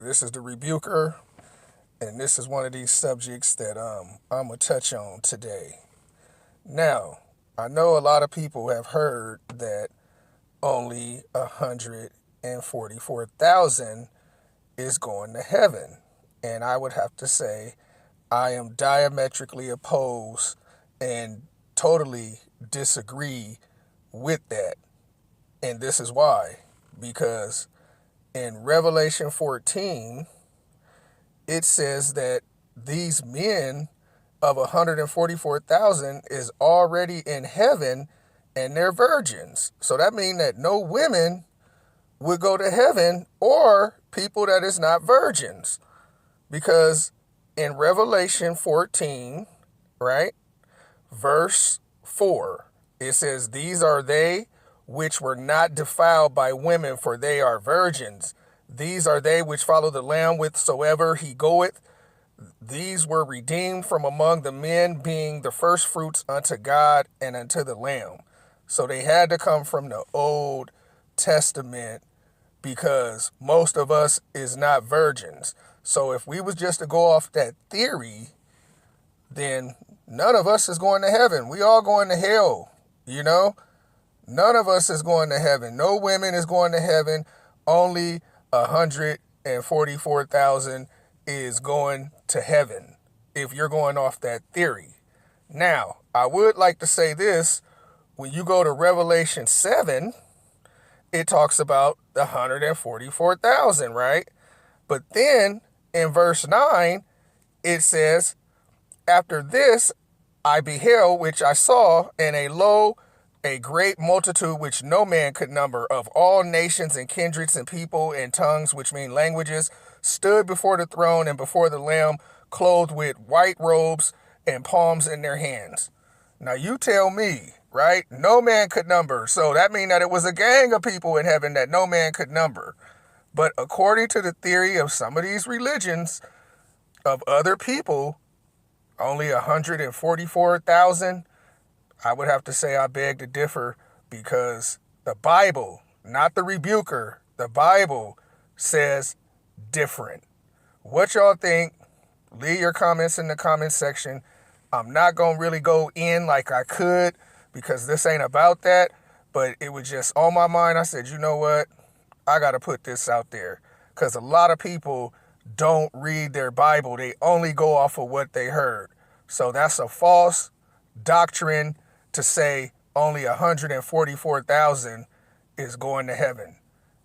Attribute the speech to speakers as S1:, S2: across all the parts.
S1: This is the Rebuker, and this is one of these subjects that I'm going to touch on today. Now, I know a lot of people have heard that only 144,000 is going to heaven. And I would have to say I am diametrically opposed and totally disagree with that. And this is why. Because in Revelation 14, it says that these men of 144,000 is already in heaven and they're virgins. So that means that no women would go to heaven or people that is not virgins. Because in Revelation 14, right, verse 4, it says, "These are they which were not defiled by women, for they are virgins. These are they which follow the Lamb whithersoever he goeth. These were redeemed from among the men, being the firstfruits unto God and unto the Lamb." So they had to come from the Old Testament because most of us is not virgins. So if we was just to go off that theory, then none of us is going to heaven. We all going to hell, you know? None of us is going to heaven. No women is going to heaven. Only 144,000 is going to heaven if you're going off that theory. Now, I would like to say this. When you go to Revelation 7, it talks about the 144,000, right? But then in verse 9, it says, "After this I beheld, which I saw, and a great multitude which no man could number, of all nations and kindreds and people and tongues, which mean languages, stood before the throne and before the Lamb, clothed with white robes and palms in their hands." Now you tell me, right? No man could number. So that means that it was a gang of people in heaven that no man could number. But according to the theory of some of these religions of other people, only 144,000, I would have to say I beg to differ, because the Bible, not the Rebuker, the Bible says different. What y'all think? Leave your comments in the comment section. I'm not going to really go in like I could because this ain't about that, but it was just on my mind. I said, you know what? I got to put this out there because a lot of people don't read their Bible. They only go off of what they heard. So that's a false doctrine to say only 144,000 is going to heaven.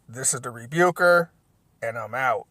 S1: This is the Rebuker, and I'm out.